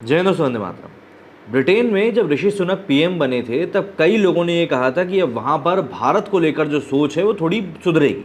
जय हिंद दोस्तों, वंदे मातरम। ब्रिटेन में जब ऋषि सुनक पीएम बने थे तब कई लोगों ने ये कहा था कि अब वहाँ पर भारत को लेकर जो सोच है वो थोड़ी सुधरेगी।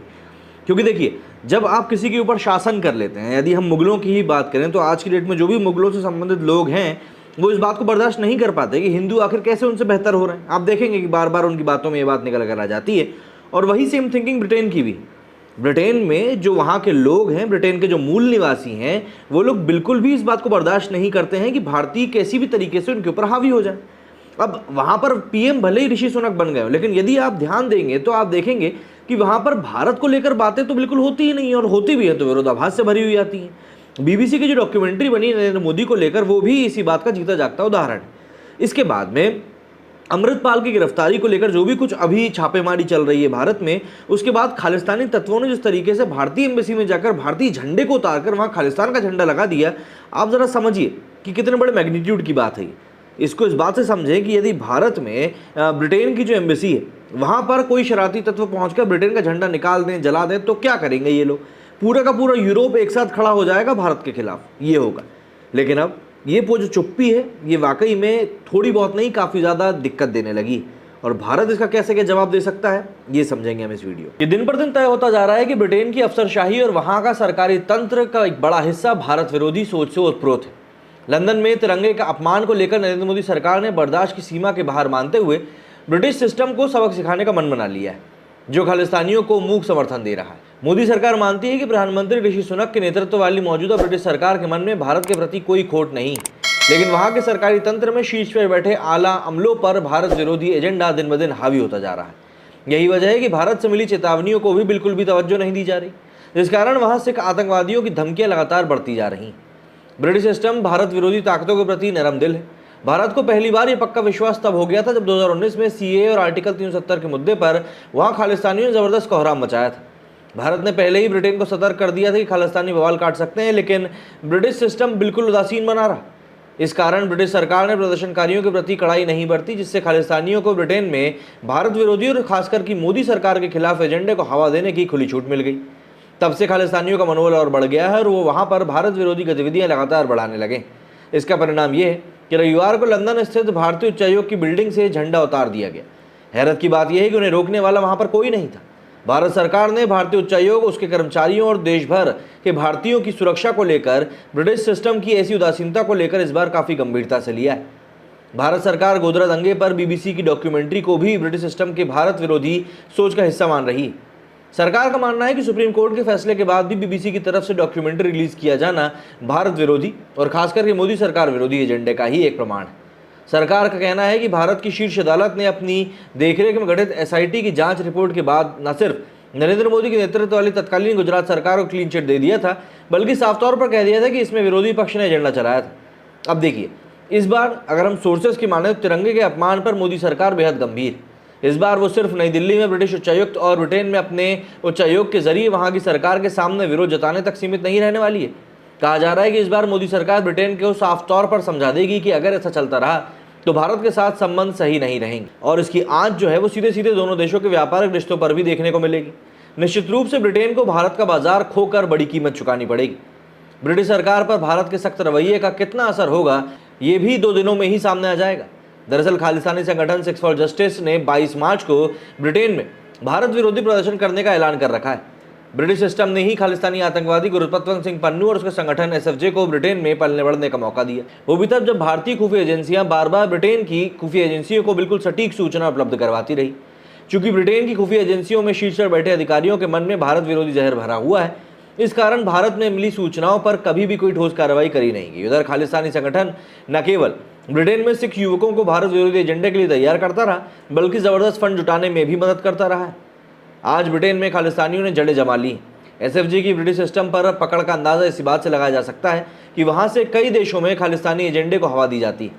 क्योंकि देखिए, जब आप किसी के ऊपर शासन कर लेते हैं, यदि हम मुगलों की ही बात करें तो आज की डेट में जो भी मुगलों से संबंधित लोग हैं वो इस बात को बर्दाश्त नहीं कर पाते कि हिंदू आखिर कैसे उनसे बेहतर हो रहे हैं। आप देखेंगे कि बार बार उनकी बातों में ये बात निकल कर आ जाती है। और वही सेम थिंकिंग ब्रिटेन की भी है। ब्रिटेन में जो वहाँ के लोग हैं, ब्रिटेन के जो मूल निवासी हैं, वो लोग बिल्कुल भी इस बात को बर्दाश्त नहीं करते हैं कि भारतीय किसी भी तरीके से उनके ऊपर हावी हो जाए। अब वहाँ पर पीएम भले ही ऋषि सुनक बन गए हो, लेकिन यदि आप ध्यान देंगे तो आप देखेंगे कि वहाँ पर भारत को लेकर बातें तो बिल्कुल होती ही नहीं है, और होती भी है तो विरोधाभास से भरी हुई आती है। बीबीसी की जो डॉक्यूमेंट्री बनी नरेंद्र मोदी को लेकर, वो भी इसी बात का जीता जागता उदाहरण है। इसके बाद में अमृतपाल की गिरफ्तारी को लेकर जो भी कुछ अभी छापेमारी चल रही है भारत में, उसके बाद खालिस्तानी तत्वों ने जिस तरीके से भारतीय एम्बेसी में जाकर भारतीय झंडे को उतारकर वहां खालिस्तान का झंडा लगा दिया, आप जरा समझिए कि कितने बड़े मैग्नीट्यूड की बात है। इसको इस बात से समझें कि यदि भारत में ब्रिटेन की जो एम्बेसी है वहां पर कोई शरारती तत्व पहुंचकर ब्रिटेन का झंडा निकाल दें, जला दें, तो क्या करेंगे ये लोग? पूरा का पूरा यूरोप एक साथ खड़ा हो जाएगा भारत के खिलाफ, ये होगा। लेकिन अब ये वो जो चुप्पी है, ये वाकई में थोड़ी बहुत नहीं, काफ़ी ज़्यादा दिक्कत देने लगी। और भारत इसका कैसे क्या जवाब दे सकता है, ये समझेंगे हम इस वीडियो। ये दिन पर दिन तय होता जा रहा है कि ब्रिटेन की अफसरशाही और वहाँ का सरकारी तंत्र का एक बड़ा हिस्सा भारत विरोधी सोच से ओतप्रोत है। लंदन में तिरंगे का अपमान को लेकर नरेंद्र मोदी सरकार ने बर्दाश्त की सीमा के बाहर मानते हुए ब्रिटिश सिस्टम को सबक सिखाने का मन बना लिया है, जो खालिस्तानियों को मूक समर्थन दे रहा है। मोदी सरकार मानती है कि प्रधानमंत्री ऋषि सुनक के नेतृत्व वाली मौजूदा ब्रिटिश सरकार के मन में भारत के प्रति कोई खोट नहीं, लेकिन वहां के सरकारी तंत्र में शीर्ष पर बैठे आला अमलों पर भारत विरोधी एजेंडा दिन ब दिन हावी होता जा रहा है। यही वजह है कि भारत से मिली चेतावनियों को भी बिल्कुल भी तवज्जो नहीं दी जा रही, जिस कारण वहां सिख आतंकवादियों की धमकियां लगातार बढ़ती जा रही। ब्रिटिश सिस्टम भारत विरोधी ताकतों के प्रति नरम दिल है। भारत को पहली बार ये पक्का विश्वास तब हो गया था जब 2019 में सीएए और आर्टिकल 370 के मुद्दे पर वहां खालिस्तानियों ने जबरदस्त कोहराम मचाया था। भारत ने पहले ही ब्रिटेन को सतर्क कर दिया था कि खालिस्तानी बवाल काट सकते हैं, लेकिन ब्रिटिश सिस्टम बिल्कुल उदासीन बना रहा। इस कारण ब्रिटिश सरकार ने प्रदर्शनकारियों के प्रति कड़ाई नहीं बरती, जिससे खालिस्तानियों को ब्रिटेन में भारत विरोधी और खासकर की मोदी सरकार के खिलाफ एजेंडे को हवा देने की खुली छूट मिल गई। तब से खालिस्तानियों का मनोबल और बढ़ गया है और वो वहाँ पर भारत विरोधी गतिविधियाँ लगातार बढ़ाने लगे। इसका परिणाम ये है कि रविवार को लंदन स्थित भारतीय उच्चायोग की बिल्डिंग से झंडा उतार दिया गया। हैरत की बात यह है कि उन्हें रोकने वाला वहाँ पर कोई नहीं था। भारत सरकार ने भारतीय उच्चायोग, उसके कर्मचारियों और देश भर के भारतीयों की सुरक्षा को लेकर ब्रिटिश सिस्टम की ऐसी उदासीनता को लेकर इस बार काफ़ी गंभीरता से लिया है। भारत सरकार गोधरा दंगे पर बीबीसी की डॉक्यूमेंट्री को भी ब्रिटिश सिस्टम के भारत विरोधी सोच का हिस्सा मान रही है। सरकार का मानना है कि सुप्रीम कोर्ट के फैसले के बाद भी बीबीसी की तरफ से डॉक्यूमेंट्री रिलीज किया जाना भारत विरोधी और खासकर के मोदी सरकार विरोधी एजेंडे का ही एक प्रमाण है। सरकार का कहना है कि भारत की शीर्ष अदालत ने अपनी देखरेख में गठित एसआईटी की जांच रिपोर्ट के बाद न सिर्फ नरेंद्र मोदी के नेतृत्व वाली तत्कालीन गुजरात सरकार को क्लीन चिट दे दिया था, बल्कि साफ तौर पर कह दिया था कि इसमें विरोधी पक्ष ने एजेंडा चलाया था। अब देखिए, इस बार अगर हम सोर्सेस की माने तो तिरंगे के अपमान पर मोदी सरकार बेहद गंभीर। इस बार वो सिर्फ नई दिल्ली में ब्रिटिश उच्चायुक्त और ब्रिटेन में अपने उच्चायोग के जरिए वहां की सरकार के सामने विरोध जताने तक सीमित नहीं रहने वाली है। कहा जा रहा है कि इस बार मोदी सरकार ब्रिटेन को साफ तौर पर समझा देगी कि अगर ऐसा चलता रहा तो भारत के साथ संबंध सही नहीं रहेंगे, और इसकी आंच जो है वो सीधे सीधे दोनों देशों के व्यापारिक रिश्तों पर भी देखने को मिलेगी। निश्चित रूप से ब्रिटेन को भारत का बाजार खोकर बड़ी कीमत चुकानी पड़ेगी। ब्रिटिश सरकार पर भारत के सख्त रवैये का कितना असर होगा, ये भी 2 दिनों में ही सामने आ जाएगा। दरअसल खालिस्तानी संगठन सिक्स फॉर जस्टिस ने 22 मार्च को ब्रिटेन में भारत विरोधी प्रदर्शन करने का ऐलान कर रखा है। ब्रिटिश सिस्टम ने ही खालिस्तानी आतंकवादी गुरपतवंत सिंह पन्नू और उसके संगठन एसएफजे को ब्रिटेन में पलने बढ़ने का मौका दिया। वो भी तब जब भारतीय खुफिया एजेंसियां बार बार ब्रिटेन की खुफिया एजेंसियों को बिल्कुल सटीक सूचना उपलब्ध करवाती रही। चूंकि ब्रिटेन की खुफिया एजेंसियों में शीर्ष पर बैठे अधिकारियों के मन में भारत विरोधी जहर भरा हुआ है, इस कारण भारत में मिली सूचनाओं पर कभी भी कोई ठोस कार्रवाई करी नहीं गई। उधर खालिस्तानी संगठन न केवल ब्रिटेन में सिख युवकों को भारत विरोधी एजेंडे के लिए तैयार करता रहा, बल्कि जबरदस्त फंड जुटाने में भी मदद करता रहा है। आज ब्रिटेन में खालिस्तानियों ने जड़ें जमा ली। एसएफजी की ब्रिटिश सिस्टम पर पकड़ का अंदाजा इसी बात से लगाया जा सकता है कि वहां से कई देशों में खालिस्तानी एजेंडे को हवा दी जाती है।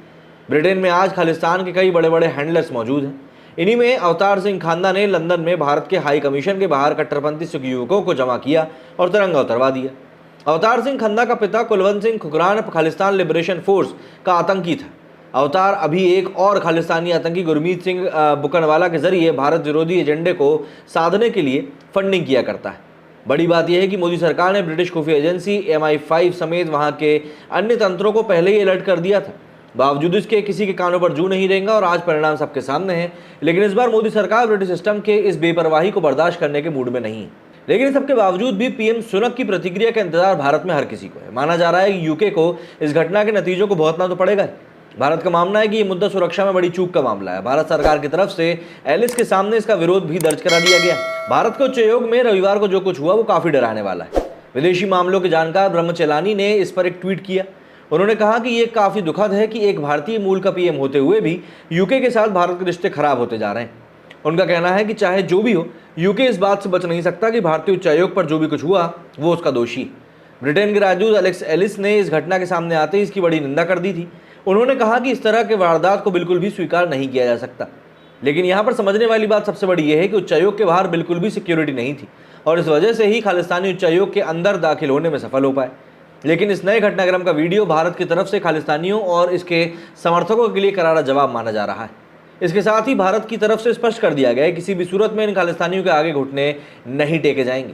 ब्रिटेन में आज खालिस्तान के कई बड़े बड़े हैंडलर्स मौजूद हैं। इन्हीं में अवतार सिंह खान्ना ने लंदन में भारत के हाई कमीशन के बाहर कट्टरपंथी सिख युवकों को जमा किया और तिरंगा उतरवा दिया। अवतार सिंह खन्ना का पिता कुलवंत सिंह खुकरान खालिस्तान लिबरेशन फोर्स का आतंकी था। अवतार अभी एक और खालिस्तानी आतंकी गुरमीत सिंह बुकनवाला के जरिए भारत विरोधी एजेंडे को साधने के लिए फंडिंग किया करता है। बड़ी बात यह है कि मोदी सरकार ने ब्रिटिश खुफिया एजेंसी MI5 समेत वहां के अन्य तंत्रों को पहले ही अलर्ट कर दिया था। बावजूद इसके किसी के कानों पर जू नहीं रहेगा और आज परिणाम सबके सामने है। लेकिन इस बार मोदी सरकार ब्रिटिश सिस्टम के इस बेपरवाही को बर्दाश्त करने के मूड में नहीं है। लेकिन सबके बावजूद भी पीएम सुनक की प्रतिक्रिया का इंतजार भारत में हर किसी को है। माना जा रहा है कि यूके को इस घटना के नतीजों को भुगतना तो पड़ेगा। भारत का मानना है कि ये मुद्दा सुरक्षा में बड़ी चूक का मामला है। भारत सरकार की तरफ से एलिस के सामने इसका विरोध भी दर्ज करा दिया गया। भारत के उच्चायोग में रविवार को जो कुछ हुआ वो काफी डराने वाला है। विदेशी मामलों के जानकार ब्रह्मचेलानी ने इस पर एक ट्वीट किया। उन्होंने कहा कि ये काफी दुखद है कि एक भारतीय मूल का पीएम होते हुए भी यूके के साथ भारत के रिश्ते खराब होते जा रहे हैं। उनका कहना है कि चाहे जो भी हो, यूके इस बात से बच नहीं सकता कि भारतीय उच्चायोग पर जो भी कुछ हुआ वो उसका दोषी। ब्रिटेन के राजदूत एलेक्स एलिस ने इस घटना के सामने आते ही इसकी बड़ी निंदा कर दी थी। उन्होंने कहा कि इस तरह के वारदात को बिल्कुल भी स्वीकार नहीं किया जा सकता। लेकिन यहाँ पर समझने वाली बात सबसे बड़ी यह है कि उच्चायोग के बाहर बिल्कुल भी सिक्योरिटी नहीं थी और इस वजह से ही खालिस्तानी उच्चायोग के अंदर दाखिल होने में सफल हो पाए। लेकिन इस नए घटनाक्रम का वीडियो भारत की तरफ से खालिस्तानियों और इसके समर्थकों के लिए करारा जवाब माना जा रहा है। इसके साथ ही भारत की तरफ से स्पष्ट कर दिया गया है किसी भी सूरत में इन खालिस्तानियों के आगे घुटने नहीं टेके जाएंगे।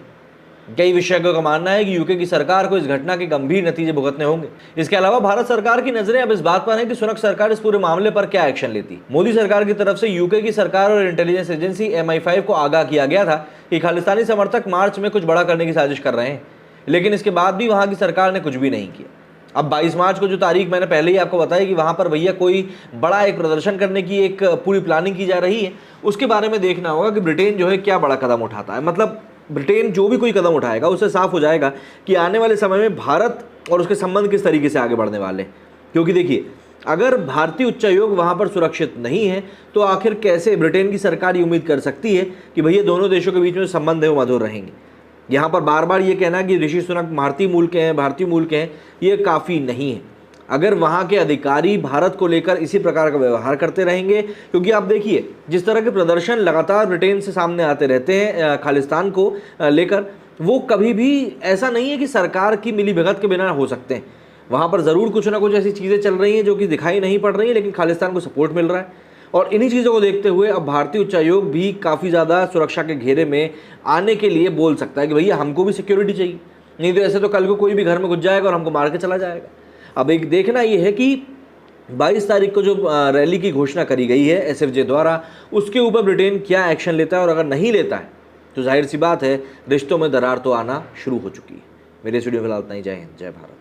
कई विशेषज्ञों का मानना है कि यूके की सरकार को इस घटना के गंभीर नतीजे भुगतने होंगे। इसके अलावा भारत सरकार की नजरें अब इस बात पर हैं कि सुनक सरकार इस पूरे मामले पर क्या एक्शन लेती। मोदी सरकार की तरफ से यूके की सरकार और इंटेलिजेंस एजेंसी MI5 को आगाह किया गया था कि खालिस्तानी समर्थक मार्च में कुछ बड़ा करने की साजिश कर रहे हैं। लेकिन इसके बाद भी वहां की सरकार ने कुछ भी नहीं किया। अब 22 मार्च को जो तारीख मैंने पहले ही आपको बताई कि वहां पर भैया कोई बड़ा एक प्रदर्शन करने की एक पूरी प्लानिंग की जा रही है, उसके बारे में देखना होगा कि ब्रिटेन जो है क्या बड़ा कदम उठाता है। मतलब ब्रिटेन जो भी कोई कदम उठाएगा उससे साफ हो जाएगा कि आने वाले समय में भारत और उसके संबंध किस तरीके से आगे बढ़ने वाले हैं। क्योंकि देखिए, अगर भारतीय उच्चायोग वहां पर सुरक्षित नहीं है तो आखिर कैसे ब्रिटेन की सरकार ये उम्मीद कर सकती है कि भैया दोनों देशों के बीच में संबंध है वो मधुर रहेंगे। यहाँ पर बार बार ये कहना कि ऋषि सुनक भारतीय मूल के हैं, ये काफ़ी नहीं है। अगर वहाँ के अधिकारी भारत को लेकर इसी प्रकार का व्यवहार करते रहेंगे, क्योंकि आप देखिए जिस तरह के प्रदर्शन लगातार ब्रिटेन से सामने आते रहते हैं खालिस्तान को लेकर, वो कभी भी ऐसा नहीं है कि सरकार की मिलीभगत के बिना हो सकते हैं। वहाँ पर ज़रूर कुछ ना कुछ ऐसी चीज़ें चल रही हैं जो कि दिखाई नहीं पड़ रही हैं, लेकिन खालिस्तान को सपोर्ट मिल रहा है। और इन्हीं चीज़ों को देखते हुए अब भारतीय उच्चायोग भी काफ़ी ज़्यादा सुरक्षा के घेरे में आने के लिए बोल सकता है कि भैया हमको भी सिक्योरिटी चाहिए, नहीं तो ऐसे तो कल को कोई भी घर में घुस जाएगा और हमको मार के चला जाएगा। अब एक देखना ये है कि 22 तारीख को जो रैली की घोषणा करी गई है SFJ द्वारा, उसके ऊपर ब्रिटेन क्या एक्शन लेता है, और अगर नहीं लेता है तो जाहिर सी बात है रिश्तों में दरार तो आना शुरू हो चुकी है। मेरे स्टूडियो फिलहाल इतना ही। जय हिंद, जय भारत।